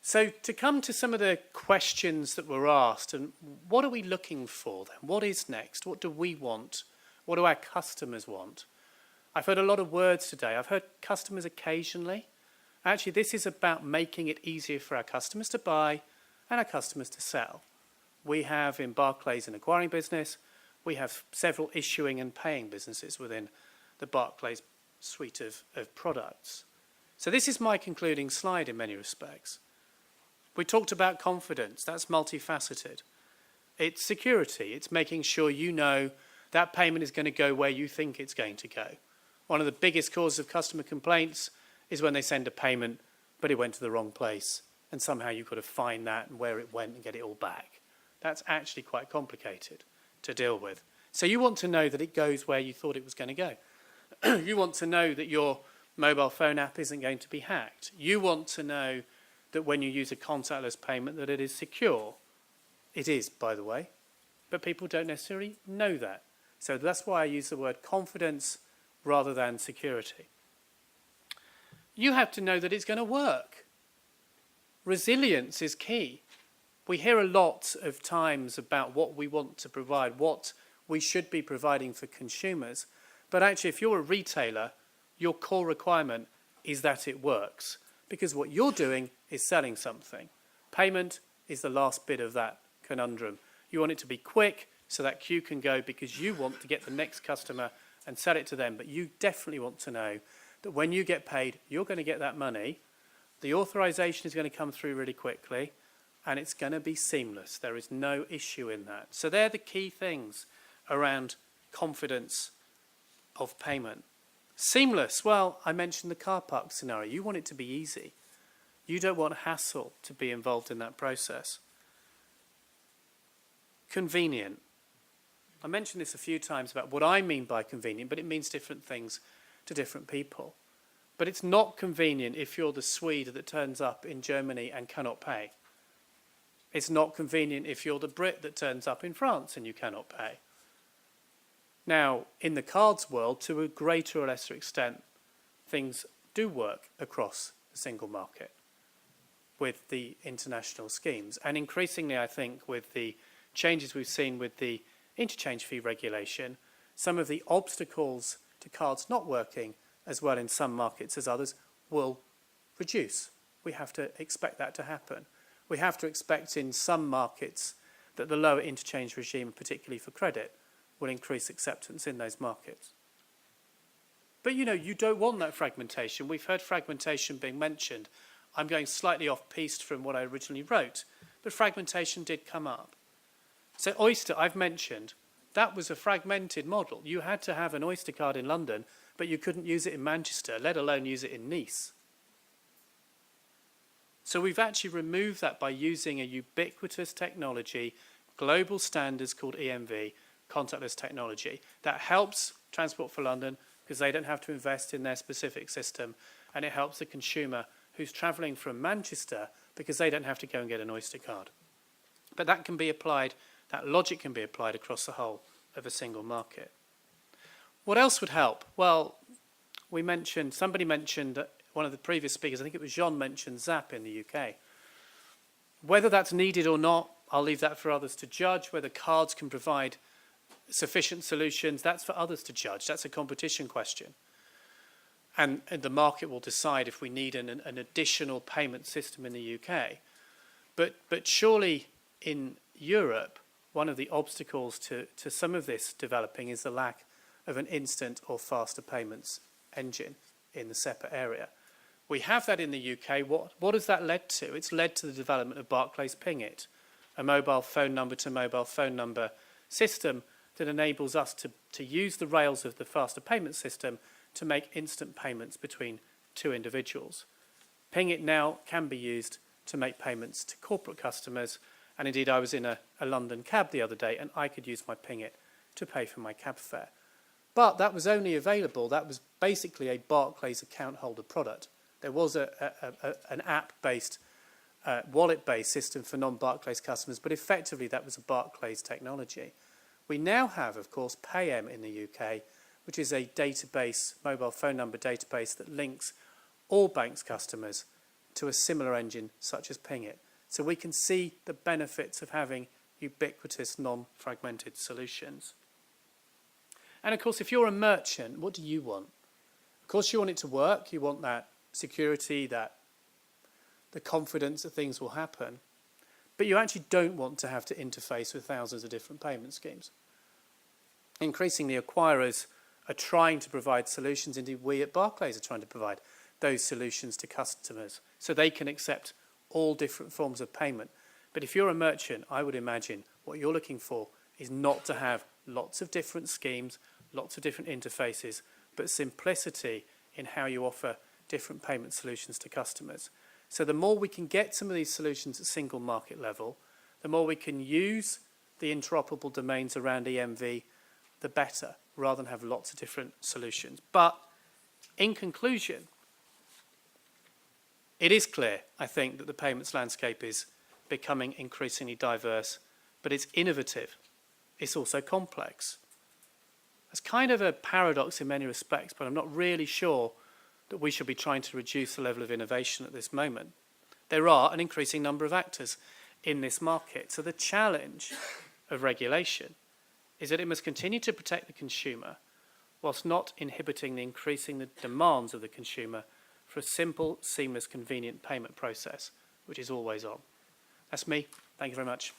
So to come to some of the questions that were asked, and what are we looking for then? What is next? What do we want? What do our customers want? I've heard a lot of words today. I've heard customers occasionally. Actually, this is about making it easier for our customers to buy and our customers to sell. We have in Barclays an acquiring business. We have several issuing and paying businesses within the Barclays suite of products. So this is my concluding slide in many respects. We talked about confidence. That's multifaceted. It's security. It's making sure you know that payment is going to go where you think it's going to go. One of the biggest causes of customer complaints is when they send a payment, but it went to the wrong place, and somehow you've got to find that and where it went and get it all back. That's actually quite complicated to deal with. So you want to know that it goes where you thought it was going to go. You want to know that your mobile phone app isn't going to be hacked. You want to know that when you use a contactless payment that it is secure. It is, by the way, but people don't necessarily know that. So that's why I use the word confidence rather than security. You have to know that it's going to work. Resilience is key. We hear a lot of times about what we want to provide, what we should be providing for consumers. But actually, if you're a retailer, your core requirement is that it works. Because what you're doing is selling something. Payment is the last bit of that conundrum. You want it to be quick so that queue can go because you want to get the next customer and sell it to them. But you definitely want to know that when you get paid, you're going to get that money. The authorization is going to come through really quickly, and it's going to be seamless. There is no issue in that. So they're the key things around confidence of payment. Seamless. Well, I mentioned the car park scenario. You want it to be easy. You don't want hassle to be involved in that process. Convenient. I mentioned this a few times about what I mean by convenient, but it means different things to different people. But it's not convenient if you're the Swede that turns up in Germany and cannot pay. It's not convenient if you're the Brit that turns up in France and you cannot pay. Now, in the cards world, to a greater or lesser extent, things do work across the single market with the international schemes. And increasingly, I think, with the changes we've seen with the interchange fee regulation, some of the obstacles to cards not working as well in some markets as others will reduce. We have to expect that to happen. We have to expect in some markets that the lower interchange regime, particularly for credit, will increase acceptance in those markets. But you don't want that fragmentation. We've heard fragmentation being mentioned. I'm going slightly off-piste from what I originally wrote, but fragmentation did come up. So Oyster, I've mentioned, that was a fragmented model. You had to have an Oyster card in London, but you couldn't use it in Manchester, let alone use it in Nice. So we've actually removed that by using a ubiquitous technology, global standards called EMV, contactless technology, that helps Transport for London because they don't have to invest in their specific system, and it helps the consumer who's travelling from Manchester because they don't have to go and get an Oyster card. But that can be applied, that logic can be applied across the whole of a single market. What else would help? Well, somebody mentioned, one of the previous speakers, I think it was Jean, mentioned ZAP in the UK. Whether that's needed or not, I'll leave that for others to judge. Whether cards can provide sufficient solutions, that's for others to judge. That's a competition question. And the market will decide if we need an additional payment system in the UK. But surely in Europe, one of the obstacles to some of this developing is the lack of an instant or faster payments engine in the SEPA area. We have that in the UK. What has that led to? It's led to the development of Barclays Ping It, a mobile phone number to mobile phone number system that enables us to use the rails of the faster payment system to make instant payments between two individuals. Ping It now can be used to make payments to corporate customers, and indeed I was in a London cab the other day and I could use my Ping It to pay for my cab fare. But that was only available, that was basically a Barclays account holder product. There was an app-based, wallet-based system for non-Barclays customers, but effectively that was a Barclays technology. We now have, of course, PayM in the UK, which is a database, mobile phone number database that links all banks' customers to a similar engine such as Ping It. So we can see the benefits of having ubiquitous non-fragmented solutions. And of course, if you're a merchant, what do you want? Of course, you want it to work. You want that security, the confidence that things will happen. But you actually don't want to have to interface with thousands of different payment schemes. Increasingly, acquirers are trying to provide solutions. Indeed, we at Barclays are trying to provide those solutions to customers so they can accept all different forms of payment. But if you're a merchant, I would imagine what you're looking for is not to have lots of different schemes, lots of different interfaces, but simplicity in how you offer different payment solutions to customers. So the more we can get some of these solutions at single market level, the more we can use the interoperable domains around EMV, the better, rather than have lots of different solutions. But in conclusion, it is clear, I think, that the payments landscape is becoming increasingly diverse, but it's innovative. It's also complex. It's kind of a paradox in many respects, but I'm not really sure that we should be trying to reduce the level of innovation at this moment. There are an increasing number of actors in this market. So the challenge of regulation is that it must continue to protect the consumer whilst not inhibiting the increasing the demands of the consumer for a simple, seamless, convenient payment process, which is always on. That's me. Thank you very much.